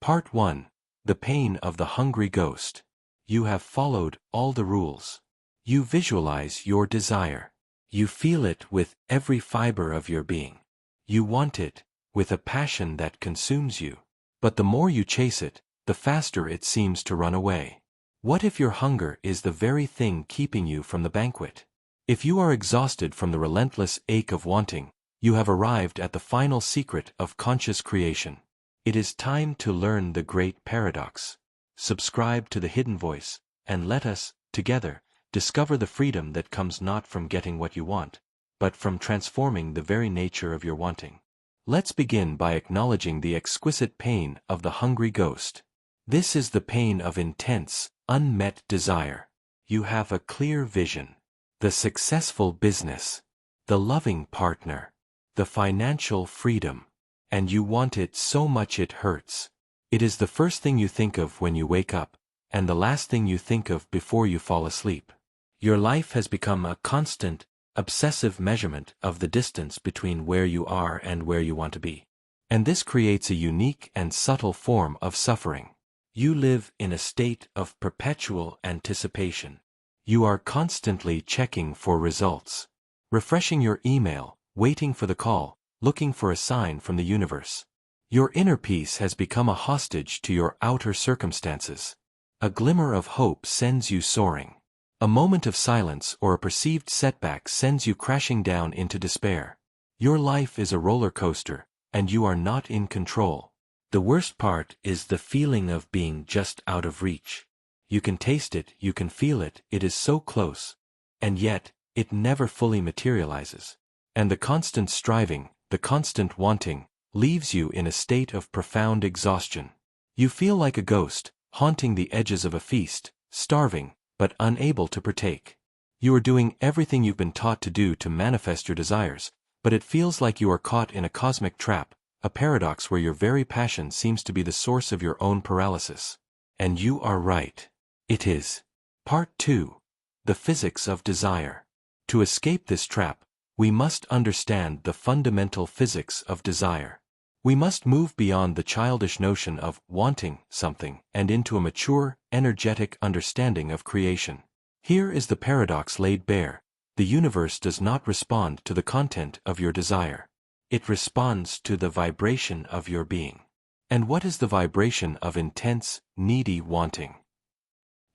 Part 1. The Pain of the Hungry Ghost. You have followed all the rules. You visualize your desire. You feel it with every fiber of your being. You want it, with a passion that consumes you. But the more you chase it, the faster it seems to run away. What if your hunger is the very thing keeping you from the banquet? If you are exhausted from the relentless ache of wanting, you have arrived at the final secret of conscious creation. It is time to learn the great paradox. Subscribe to the Hidden Voice, and let us, together, discover the freedom that comes not from getting what you want, but from transforming the very nature of your wanting. Let's begin by acknowledging the exquisite pain of the hungry ghost. This is the pain of intense, unmet desire. You have a clear vision. The successful business. The loving partner. The financial freedom. And you want it so much it hurts. It is the first thing you think of when you wake up, and the last thing you think of before you fall asleep. Your life has become a constant, obsessive measurement of the distance between where you are and where you want to be. And this creates a unique and subtle form of suffering. You live in a state of perpetual anticipation. You are constantly checking for results. Refreshing your email, waiting for the call, looking for a sign from the universe. Your inner peace has become a hostage to your outer circumstances. A glimmer of hope sends you soaring. A moment of silence or a perceived setback sends you crashing down into despair. Your life is a roller coaster, and you are not in control. The worst part is the feeling of being just out of reach. You can taste it, you can feel it, it is so close. And yet, it never fully materializes. And the constant striving, the constant wanting, leaves you in a state of profound exhaustion. You feel like a ghost, haunting the edges of a feast, starving, but unable to partake. You are doing everything you've been taught to do to manifest your desires, but it feels like you are caught in a cosmic trap, a paradox where your very passion seems to be the source of your own paralysis. And you are right. It is. Part 2. The Physics of Desire. To escape this trap, we must understand the fundamental physics of desire. We must move beyond the childish notion of wanting something and into a mature, energetic understanding of creation. Here is the paradox laid bare. The universe does not respond to the content of your desire. It responds to the vibration of your being. And what is the vibration of intense, needy wanting?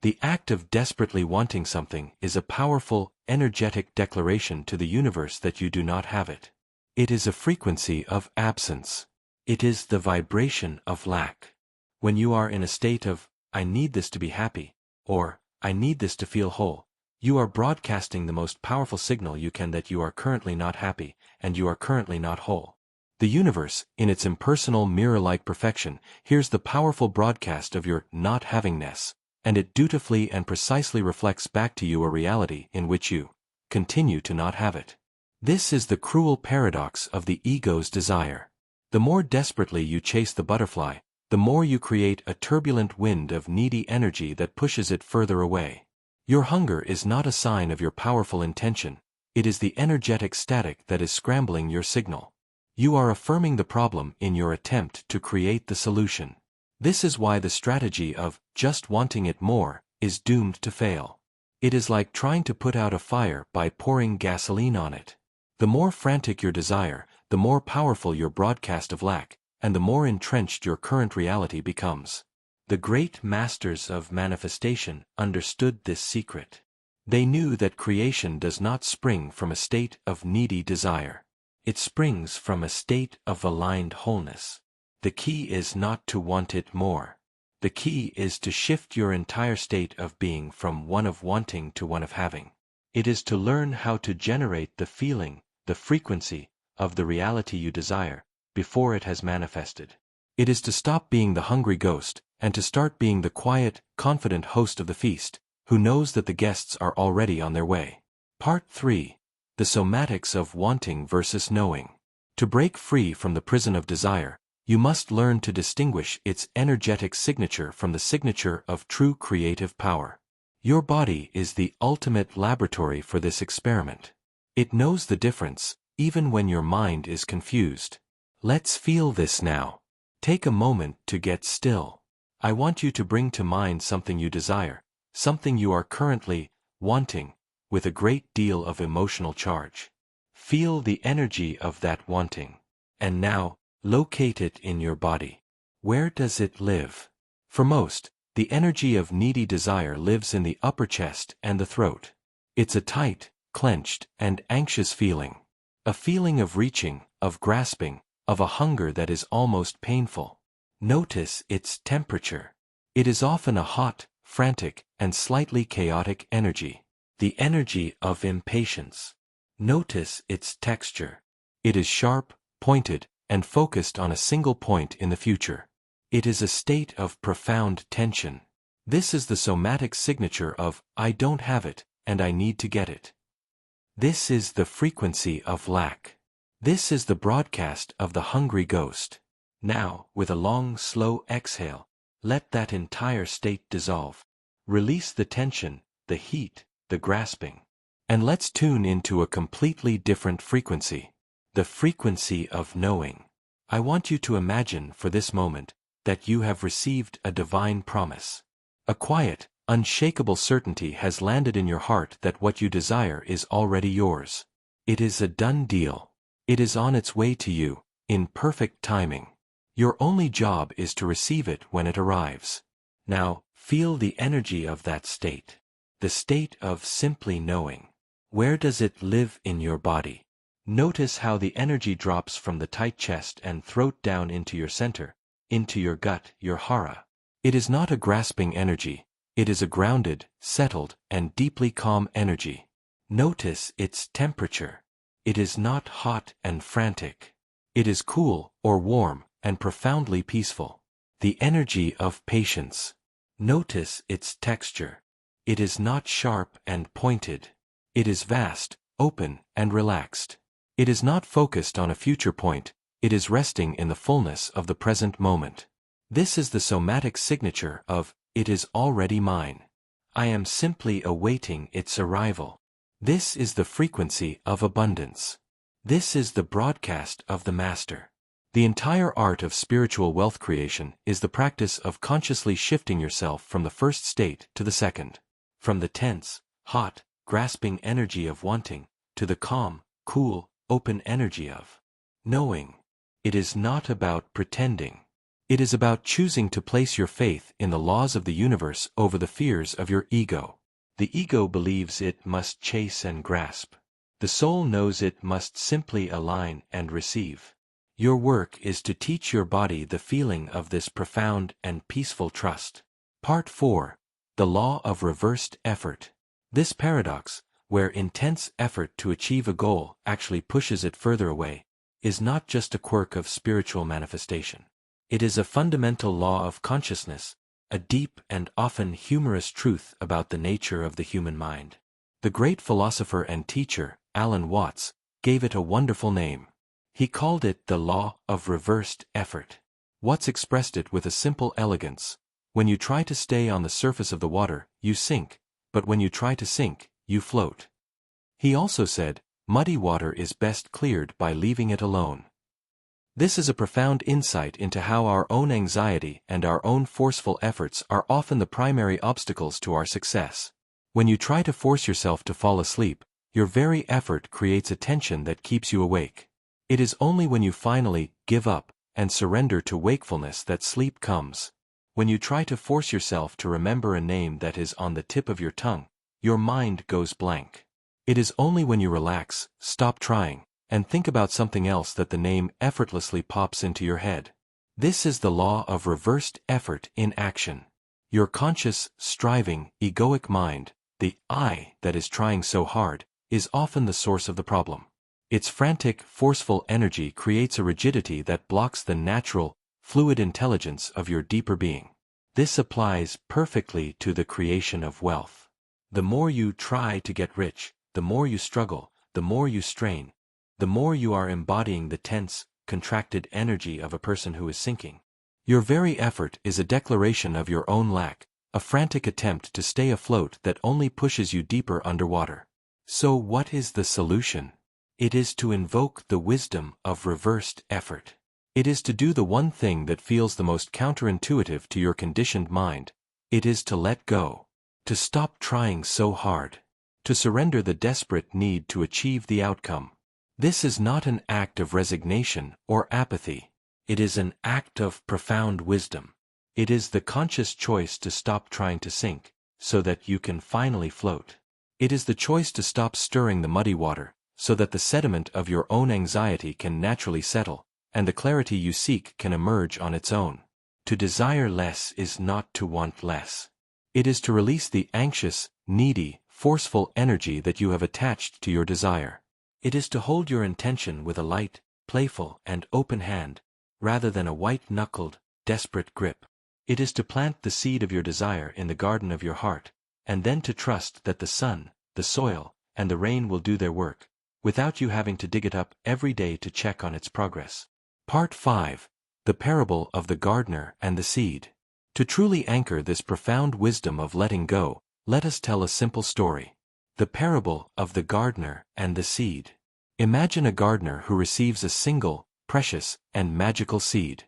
The act of desperately wanting something is a powerful, energetic declaration to the universe that you do not have it. It is a frequency of absence. It is the vibration of lack. When you are in a state of, I need this to be happy, or, I need this to feel whole, you are broadcasting the most powerful signal you can that you are currently not happy, and you are currently not whole. The universe, in its impersonal mirror-like perfection, hears the powerful broadcast of your not havingness, and it dutifully and precisely reflects back to you a reality in which you continue to not have it. This is the cruel paradox of the ego's desire. The more desperately you chase the butterfly, the more you create a turbulent wind of needy energy that pushes it further away. Your hunger is not a sign of your powerful intention, it is the energetic static that is scrambling your signal. You are affirming the problem in your attempt to create the solution. This is why the strategy of just wanting it more is doomed to fail. It is like trying to put out a fire by pouring gasoline on it. The more frantic your desire, the more powerful your broadcast of lack, and the more entrenched your current reality becomes. The great masters of manifestation understood this secret. They knew that creation does not spring from a state of needy desire. It springs from a state of aligned wholeness. The key is not to want it more. The key is to shift your entire state of being from one of wanting to one of having. It is to learn how to generate the feeling, the frequency, of the reality you desire, before it has manifested. It is to stop being the hungry ghost, and to start being the quiet, confident host of the feast, who knows that the guests are already on their way. Part 3. The Somatics of Wanting versus Knowing. To break free from the prison of desire, you must learn to distinguish its energetic signature from the signature of true creative power. Your body is the ultimate laboratory for this experiment. It knows the difference, even when your mind is confused. Let's feel this now. Take a moment to get still. I want you to bring to mind something you desire, something you are currently wanting, with a great deal of emotional charge. Feel the energy of that wanting. And now, locate it in your body. Where does it live? For most, the energy of needy desire lives in the upper chest and the throat. It's a tight, clenched, and anxious feeling. A feeling of reaching, of grasping, of a hunger that is almost painful. Notice its temperature. It is often a hot, frantic, and slightly chaotic energy. The energy of impatience. Notice its texture. It is sharp, pointed, and focused on a single point in the future. It is a state of profound tension. This is the somatic signature of, I don't have it, and I need to get it. This is the frequency of lack. This is the broadcast of the hungry ghost. Now, with a long, slow exhale, let that entire state dissolve. Release the tension, the heat, the grasping. And let's tune into a completely different frequency. The frequency of knowing. I want you to imagine for this moment that you have received a divine promise. A quiet, unshakable certainty has landed in your heart that what you desire is already yours. It is a done deal. It is on its way to you, in perfect timing. Your only job is to receive it when it arrives. Now, feel the energy of that state. The state of simply knowing. Where does it live in your body? Notice how the energy drops from the tight chest and throat down into your center, into your gut, your hara. It is not a grasping energy. It is a grounded, settled, and deeply calm energy. Notice its temperature. It is not hot and frantic. It is cool, or warm, and profoundly peaceful. The energy of patience. Notice its texture. It is not sharp and pointed. It is vast, open, and relaxed. It is not focused on a future point. It is resting in the fullness of the present moment. This is the somatic signature of, it is already mine. I am simply awaiting its arrival. This is the frequency of abundance. This is the broadcast of the Master. The entire art of spiritual wealth creation is the practice of consciously shifting yourself from the first state to the second. From the tense, hot, grasping energy of wanting, to the calm, cool, open energy of knowing. It is not about pretending. It is about choosing to place your faith in the laws of the universe over the fears of your ego. The ego believes it must chase and grasp. The soul knows it must simply align and receive. Your work is to teach your body the feeling of this profound and peaceful trust. Part 4. The Law of Reversed Effort. This paradox, where intense effort to achieve a goal actually pushes it further away, is not just a quirk of spiritual manifestation. It is a fundamental law of consciousness, a deep and often humorous truth about the nature of the human mind. The great philosopher and teacher, Alan Watts, gave it a wonderful name. He called it the law of reversed effort. Watts expressed it with a simple elegance. When you try to stay on the surface of the water, you sink, but when you try to sink, you float. He also said, muddy water is best cleared by leaving it alone. This is a profound insight into how our own anxiety and our own forceful efforts are often the primary obstacles to our success. When you try to force yourself to fall asleep, your very effort creates a tension that keeps you awake. It is only when you finally give up and surrender to wakefulness that sleep comes. When you try to force yourself to remember a name that is on the tip of your tongue, your mind goes blank. It is only when you relax, stop trying, and think about something else that the name effortlessly pops into your head. This is the law of reversed effort in action. Your conscious, striving, egoic mind, the I that is trying so hard, is often the source of the problem. Its frantic, forceful energy creates a rigidity that blocks the natural, fluid intelligence of your deeper being. This applies perfectly to the creation of wealth. The more you try to get rich, the more you struggle, the more you strain, the more you are embodying the tense, contracted energy of a person who is sinking. Your very effort is a declaration of your own lack, a frantic attempt to stay afloat that only pushes you deeper underwater. So what is the solution? It is to invoke the wisdom of reversed effort. It is to do the one thing that feels the most counterintuitive to your conditioned mind. It is to let go. To stop trying so hard. To surrender the desperate need to achieve the outcome. This is not an act of resignation or apathy. It is an act of profound wisdom. It is the conscious choice to stop trying to sink, so that you can finally float. It is the choice to stop stirring the muddy water, so that the sediment of your own anxiety can naturally settle, and the clarity you seek can emerge on its own. To desire less is not to want less. It is to release the anxious, needy, forceful energy that you have attached to your desire. It is to hold your intention with a light, playful, and open hand, rather than a white-knuckled, desperate grip. It is to plant the seed of your desire in the garden of your heart, and then to trust that the sun, the soil, and the rain will do their work, without you having to dig it up every day to check on its progress. Part 5. The Parable of the Gardener and the Seed. To truly anchor this profound wisdom of letting go, let us tell a simple story. The Parable of the Gardener and the Seed. Imagine a gardener who receives a single, precious, and magical seed.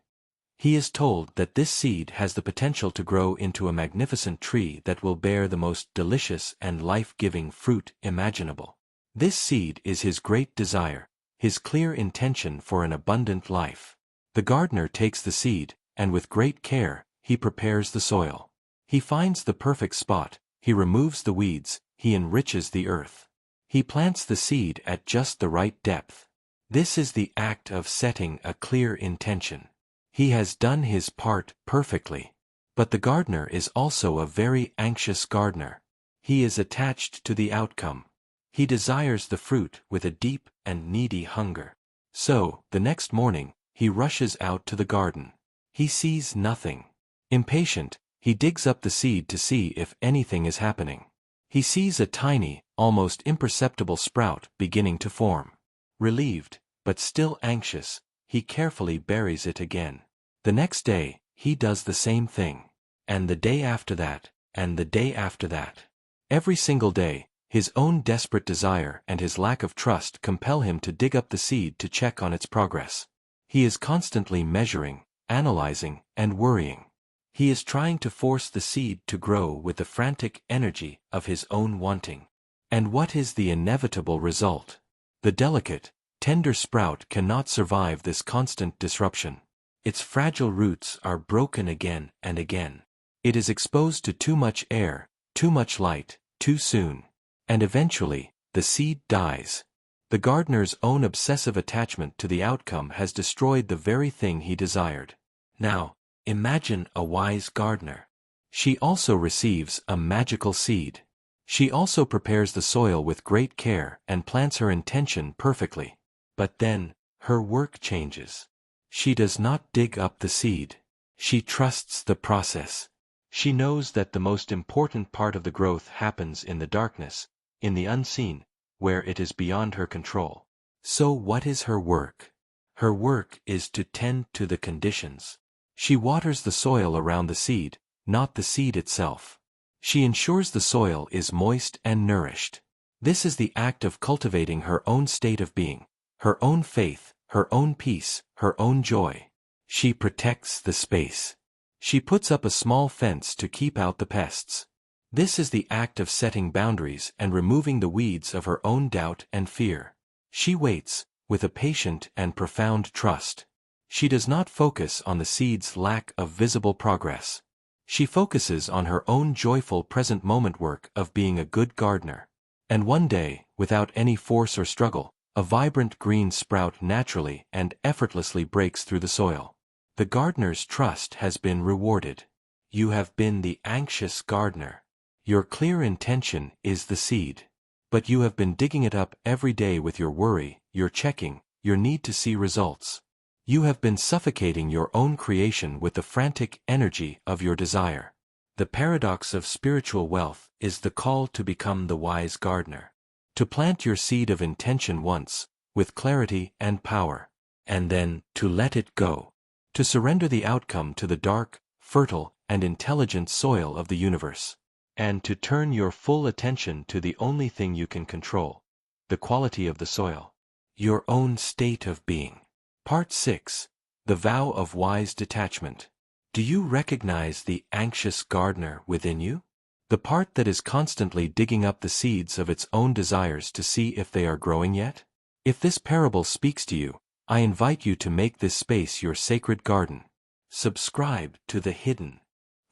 He is told that this seed has the potential to grow into a magnificent tree that will bear the most delicious and life-giving fruit imaginable. This seed is his great desire, his clear intention for an abundant life. The gardener takes the seed, and with great care, he prepares the soil. He finds the perfect spot, he removes the weeds, he enriches the earth. He plants the seed at just the right depth. This is the act of setting a clear intention. He has done his part perfectly. But the gardener is also a very anxious gardener. He is attached to the outcome. He desires the fruit with a deep and needy hunger. So, the next morning, he rushes out to the garden. He sees nothing. Impatient, he digs up the seed to see if anything is happening. He sees a tiny, almost imperceptible sprout beginning to form. Relieved, but still anxious, he carefully buries it again. The next day, he does the same thing. And the day after that, and the day after that. Every single day, his own desperate desire and his lack of trust compel him to dig up the seed to check on its progress. He is constantly measuring, analyzing, and worrying. He is trying to force the seed to grow with the frantic energy of his own wanting. And what is the inevitable result? The delicate, tender sprout cannot survive this constant disruption. Its fragile roots are broken again and again. It is exposed to too much air, too much light, too soon. And eventually, the seed dies. The gardener's own obsessive attachment to the outcome has destroyed the very thing he desired. Now, imagine a wise gardener. She also receives a magical seed. She also prepares the soil with great care and plants her intention perfectly. But then, her work changes. She does not dig up the seed. She trusts the process. She knows that the most important part of the growth happens in the darkness, in the unseen, where it is beyond her control. So what is her work? Her work is to tend to the conditions. She waters the soil around the seed, not the seed itself. She ensures the soil is moist and nourished. This is the act of cultivating her own state of being, her own faith, her own peace, her own joy. She protects the space. She puts up a small fence to keep out the pests. This is the act of setting boundaries and removing the weeds of her own doubt and fear. She waits, with a patient and profound trust. She does not focus on the seed's lack of visible progress. She focuses on her own joyful present moment work of being a good gardener. And one day, without any force or struggle, a vibrant green sprout naturally and effortlessly breaks through the soil. The gardener's trust has been rewarded. You have been the anxious gardener. Your clear intention is the seed. But you have been digging it up every day with your worry, your checking, your need to see results. You have been suffocating your own creation with the frantic energy of your desire. The paradox of spiritual wealth is the call to become the wise gardener. To plant your seed of intention once, with clarity and power, and then to let it go. To surrender the outcome to the dark, fertile, and intelligent soil of the universe. And to turn your full attention to the only thing you can control, the quality of the soil. Your own state of being. Part 6. The vow of wise detachment. Do you recognize the anxious gardener within you? The part that is constantly digging up the seeds of its own desires to see if they are growing yet? If this parable speaks to you, I invite you to make this space your sacred garden. Subscribe to the Hidden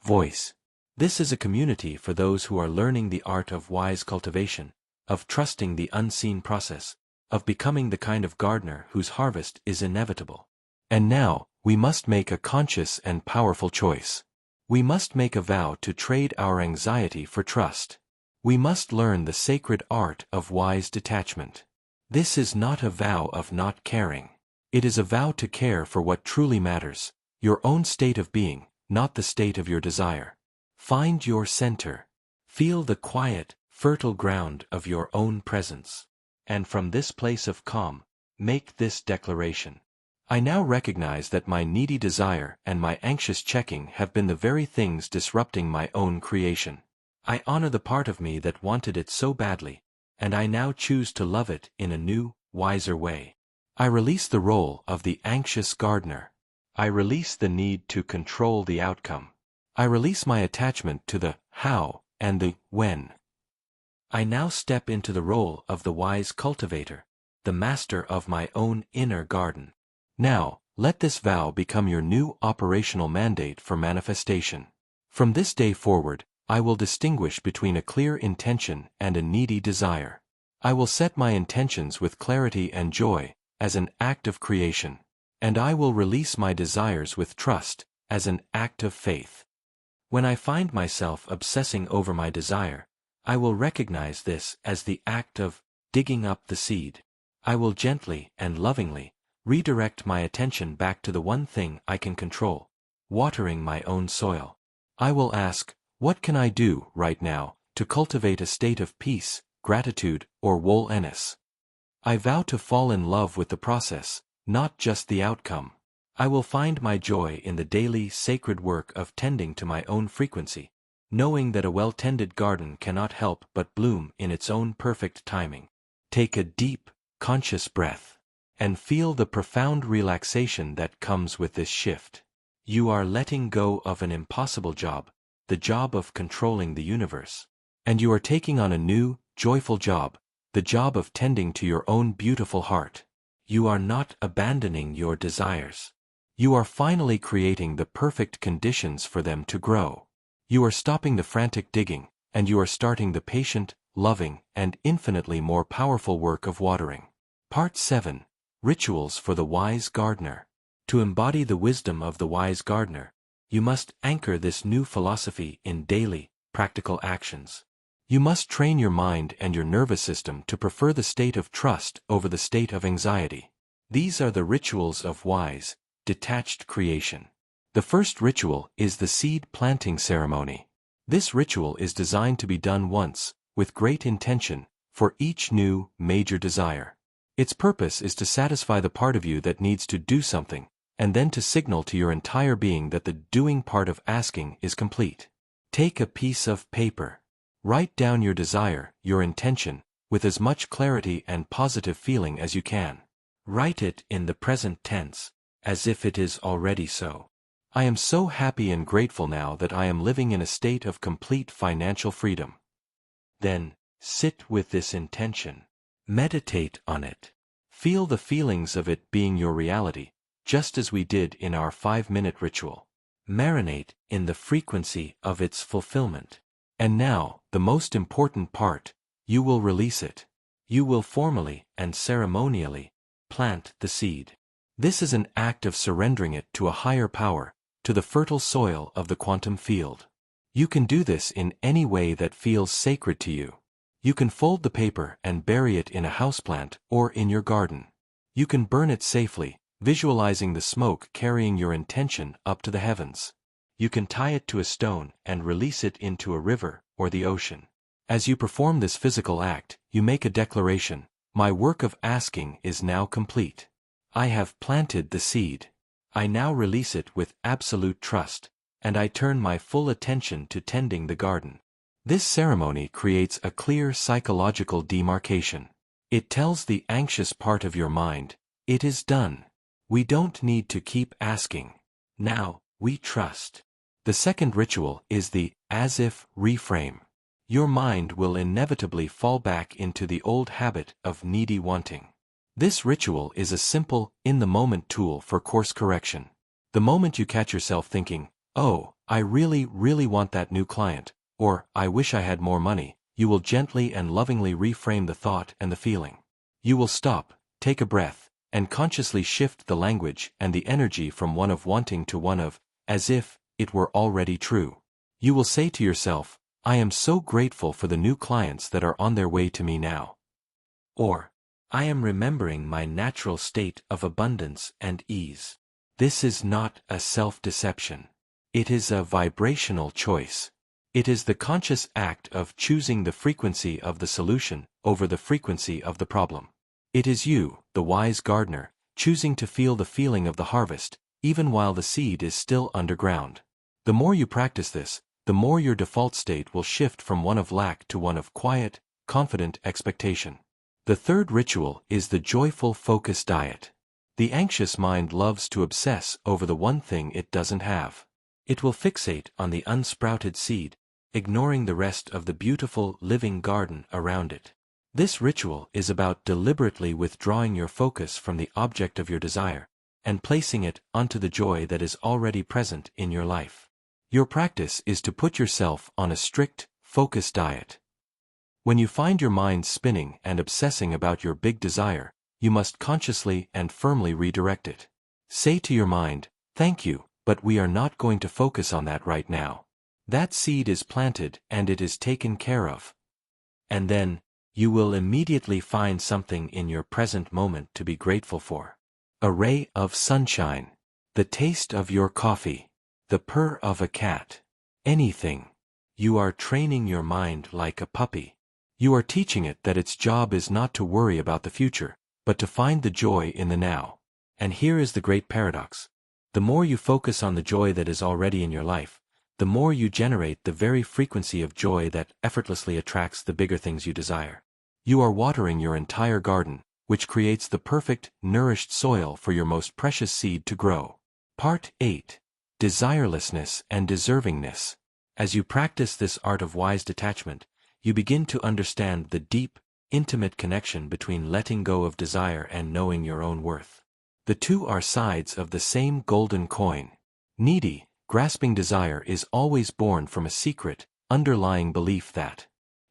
Voice. This is a community for those who are learning the art of wise cultivation, of trusting the unseen process, of becoming the kind of gardener whose harvest is inevitable. And now, we must make a conscious and powerful choice. We must make a vow to trade our anxiety for trust. We must learn the sacred art of wise detachment. This is not a vow of not caring. It is a vow to care for what truly matters, your own state of being, not the state of your desire. Find your center. Feel the quiet, fertile ground of your own presence. And from this place of calm, make this declaration. I now recognize that my needy desire and my anxious checking have been the very things disrupting my own creation. I honor the part of me that wanted it so badly, and I now choose to love it in a new, wiser way. I release the role of the anxious gardener. I release the need to control the outcome. I release my attachment to the how and the when. I now step into the role of the wise cultivator, the master of my own inner garden. Now, let this vow become your new operational mandate for manifestation. From this day forward, I will distinguish between a clear intention and a needy desire. I will set my intentions with clarity and joy, as an act of creation, and I will release my desires with trust, as an act of faith. When I find myself obsessing over my desire, I will recognize this as the act of digging up the seed. I will gently and lovingly redirect my attention back to the one thing I can control, watering my own soil. I will ask, what can I do right now to cultivate a state of peace, gratitude, or wholeness? I vow to fall in love with the process, not just the outcome. I will find my joy in the daily sacred work of tending to my own frequency, knowing that a well-tended garden cannot help but bloom in its own perfect timing. Take a deep, conscious breath and feel the profound relaxation that comes with this shift. You are letting go of an impossible job, the job of controlling the universe. And you are taking on a new, joyful job, the job of tending to your own beautiful heart. You are not abandoning your desires. You are finally creating the perfect conditions for them to grow. You are stopping the frantic digging, and you are starting the patient, loving, and infinitely more powerful work of watering. Part 7. Rituals for the Wise Gardener. To embody the wisdom of the wise gardener, you must anchor this new philosophy in daily, practical actions. You must train your mind and your nervous system to prefer the state of trust over the state of anxiety. These are the rituals of wise, detached creation. The first ritual is the seed planting ceremony. This ritual is designed to be done once, with great intention, for each new, major desire. Its purpose is to satisfy the part of you that needs to do something, and then to signal to your entire being that the doing part of asking is complete. Take a piece of paper. Write down your desire, your intention, with as much clarity and positive feeling as you can. Write it in the present tense, as if it is already so. I am so happy and grateful now that I am living in a state of complete financial freedom. Then, sit with this intention. Meditate on it. Feel the feelings of it being your reality, just as we did in our 5-minute ritual. Marinate in the frequency of its fulfillment. And now, the most important part, you will release it. You will formally and ceremonially plant the seed. This is an act of surrendering it to a higher power, to the fertile soil of the quantum field. You can do this in any way that feels sacred to you. You can fold the paper and bury it in a houseplant or in your garden. You can burn it safely, visualizing the smoke carrying your intention up to the heavens. You can tie it to a stone and release it into a river or the ocean. As you perform this physical act, you make a declaration: my work of asking is now complete. I have planted the seed. I now release it with absolute trust, and I turn my full attention to tending the garden. This ceremony creates a clear psychological demarcation. It tells the anxious part of your mind, it is done. We don't need to keep asking. Now, we trust. The second ritual is the as-if reframe. Your mind will inevitably fall back into the old habit of needy wanting. This ritual is a simple, in-the-moment tool for course correction. The moment you catch yourself thinking, "Oh, I really, really want that new client," or "I wish I had more money," you will gently and lovingly reframe the thought and the feeling. You will stop, take a breath, and consciously shift the language and the energy from one of wanting to one of, as if it were already true. You will say to yourself, "I am so grateful for the new clients that are on their way to me now." Or, "I am remembering my natural state of abundance and ease." This is not a self-deception. It is a vibrational choice. It is the conscious act of choosing the frequency of the solution over the frequency of the problem. It is you, the wise gardener, choosing to feel the feeling of the harvest, even while the seed is still underground. The more you practice this, the more your default state will shift from one of lack to one of quiet, confident expectation. The third ritual is the joyful focus diet. The anxious mind loves to obsess over the one thing it doesn't have. It will fixate on the unsprouted seed, ignoring the rest of the beautiful, living garden around it. This ritual is about deliberately withdrawing your focus from the object of your desire and placing it onto the joy that is already present in your life. Your practice is to put yourself on a strict, focus diet. When you find your mind spinning and obsessing about your big desire, you must consciously and firmly redirect it. Say to your mind, "Thank you, but we are not going to focus on that right now. That seed is planted and it is taken care of." And then, you will immediately find something in your present moment to be grateful for. A ray of sunshine, the taste of your coffee, the purr of a cat, anything. You are training your mind like a puppy. You are teaching it that its job is not to worry about the future, but to find the joy in the now. And here is the great paradox. The more you focus on the joy that is already in your life, the more you generate the very frequency of joy that effortlessly attracts the bigger things you desire. You are watering your entire garden, which creates the perfect, nourished soil for your most precious seed to grow. Part 8. Desirelessness and Deservingness. As you practice this art of wise detachment, you begin to understand the deep, intimate connection between letting go of desire and knowing your own worth. The two are sides of the same golden coin. Needy, grasping desire is always born from a secret, underlying belief that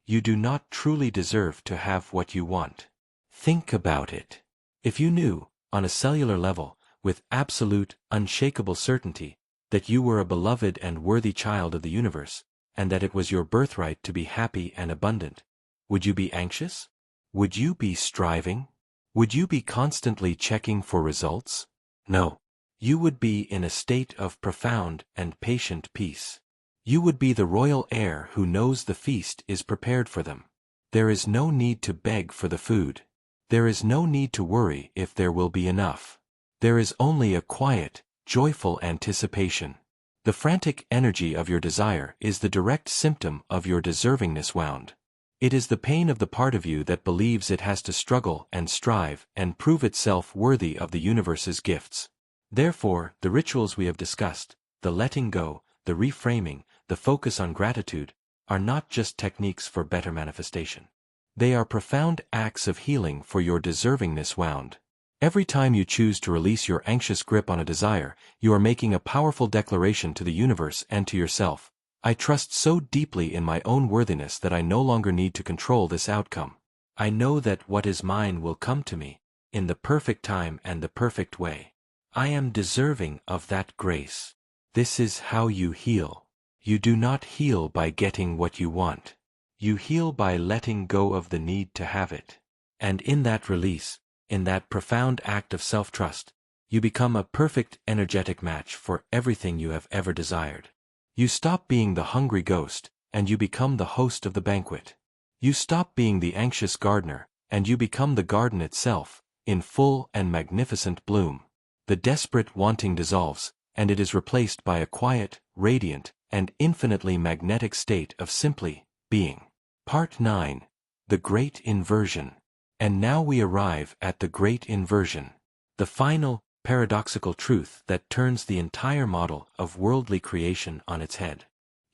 you do not truly deserve to have what you want. Think about it. If you knew, on a cellular level, with absolute, unshakable certainty, that you were a beloved and worthy child of the universe, and that it was your birthright to be happy and abundant, would you be anxious? Would you be striving? Would you be constantly checking for results? No. You would be in a state of profound and patient peace. You would be the royal heir who knows the feast is prepared for them. There is no need to beg for the food. There is no need to worry if there will be enough. There is only a quiet, joyful anticipation. The frantic energy of your desire is the direct symptom of your deservingness wound. It is the pain of the part of you that believes it has to struggle and strive and prove itself worthy of the universe's gifts. Therefore, the rituals we have discussed, the letting go, the reframing, the focus on gratitude, are not just techniques for better manifestation. They are profound acts of healing for your deservingness wound. Every time you choose to release your anxious grip on a desire, you are making a powerful declaration to the universe and to yourself. I trust so deeply in my own worthiness that I no longer need to control this outcome. I know that what is mine will come to me, in the perfect time and the perfect way. I am deserving of that grace. This is how you heal. You do not heal by getting what you want. You heal by letting go of the need to have it. And in that release, in that profound act of self-trust, you become a perfect energetic match for everything you have ever desired. You stop being the hungry ghost, and you become the host of the banquet. You stop being the anxious gardener, and you become the garden itself, in full and magnificent bloom. The desperate wanting dissolves, and it is replaced by a quiet, radiant, and infinitely magnetic state of simply being. Part 9. The Great Inversion. And now we arrive at the Great Inversion. The final, paradoxical truth that turns the entire model of worldly creation on its head.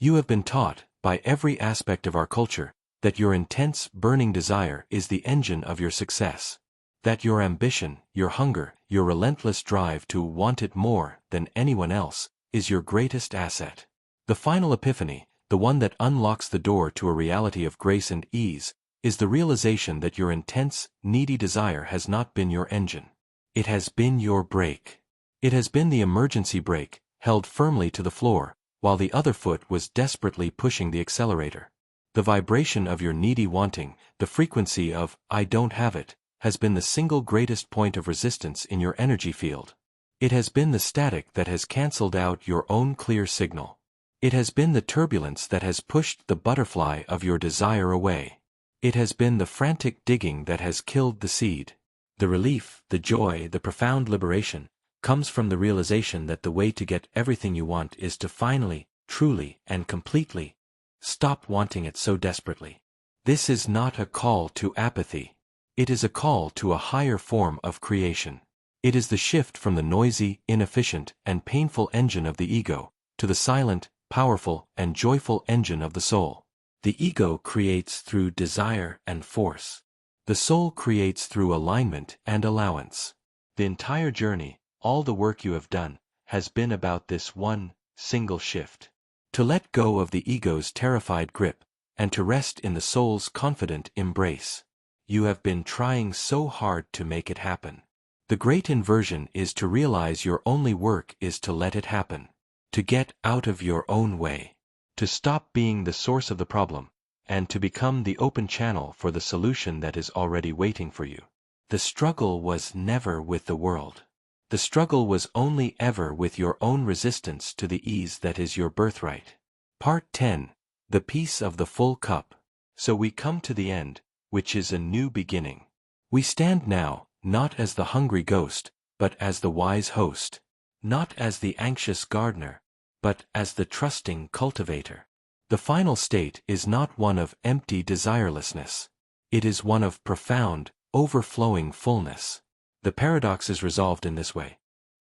You have been taught, by every aspect of our culture, that your intense, burning desire is the engine of your success. That your ambition, your hunger, your relentless drive to want it more than anyone else, is your greatest asset. The final epiphany, the one that unlocks the door to a reality of grace and ease, is the realization that your intense, needy desire has not been your engine. It has been your brake. It has been the emergency brake, held firmly to the floor, while the other foot was desperately pushing the accelerator. The vibration of your needy wanting, the frequency of, "I don't have it," has been the single greatest point of resistance in your energy field. It has been the static that has cancelled out your own clear signal. It has been the turbulence that has pushed the butterfly of your desire away. It has been the frantic digging that has killed the seed. The relief, the joy, the profound liberation, comes from the realization that the way to get everything you want is to finally, truly, and completely stop wanting it so desperately. This is not a call to apathy. It is a call to a higher form of creation. It is the shift from the noisy, inefficient, and painful engine of the ego, to the silent, powerful, and joyful engine of the soul. The ego creates through desire and force. The soul creates through alignment and allowance. The entire journey, all the work you have done, has been about this one, single shift. To let go of the ego's terrified grip, and to rest in the soul's confident embrace. You have been trying so hard to make it happen. The great inversion is to realize your only work is to let it happen. To get out of your own way. To stop being the source of the problem, and to become the open channel for the solution that is already waiting for you. The struggle was never with the world. The struggle was only ever with your own resistance to the ease that is your birthright. Part 10. The Peace of the Full Cup. So we come to the end, which is a new beginning. We stand now, not as the hungry ghost, but as the wise host. Not as the anxious gardener, but as the trusting cultivator. The final state is not one of empty desirelessness. It is one of profound, overflowing fullness. The paradox is resolved in this way.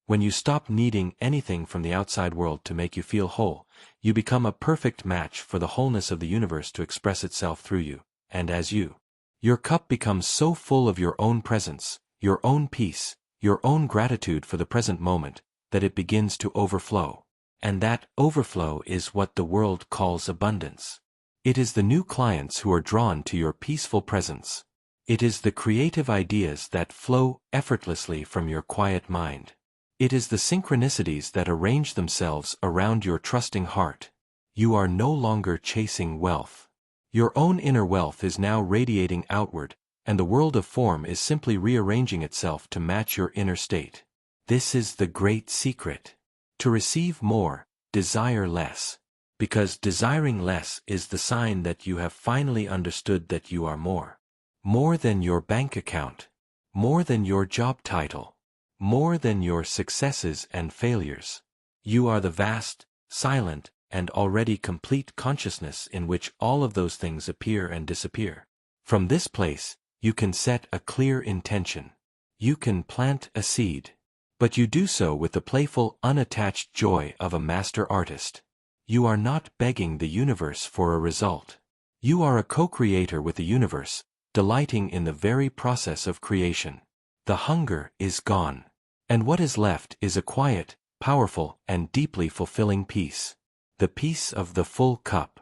When you stop needing anything from the outside world to make you feel whole, you become a perfect match for the wholeness of the universe to express itself through you, and as you. Your cup becomes so full of your own presence, your own peace, your own gratitude for the present moment, that it begins to overflow. And that overflow is what the world calls abundance. It is the new clients who are drawn to your peaceful presence. It is the creative ideas that flow effortlessly from your quiet mind. It is the synchronicities that arrange themselves around your trusting heart. You are no longer chasing wealth. Your own inner wealth is now radiating outward, and the world of form is simply rearranging itself to match your inner state. This is the great secret. To receive more, desire less. Because desiring less is the sign that you have finally understood that you are more. More than your bank account. More than your job title. More than your successes and failures. You are the vast, silent, and already complete consciousness in which all of those things appear and disappear. From this place, you can set a clear intention. You can plant a seed. But you do so with the playful, unattached joy of a master artist. You are not begging the universe for a result. You are a co-creator with the universe, delighting in the very process of creation. The hunger is gone. And what is left is a quiet, powerful, and deeply fulfilling peace. The peace of the full cup.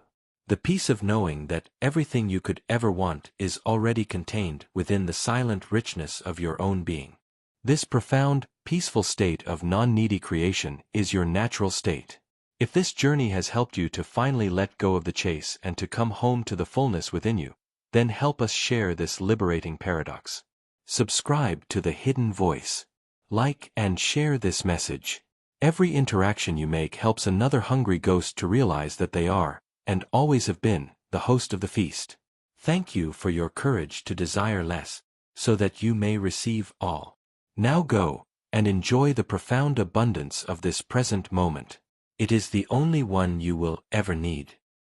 The peace of knowing that everything you could ever want is already contained within the silent richness of your own being. This profound, peaceful state of non-needy creation is your natural state. If this journey has helped you to finally let go of the chase and to come home to the fullness within you, then help us share this liberating paradox. Subscribe to The Hidden Voice. Like and share this message. Every interaction you make helps another hungry ghost to realize that they are, and always have been, the host of the feast. Thank you for your courage to desire less, so that you may receive all. Now go, and enjoy the profound abundance of this present moment. It is the only one you will ever need.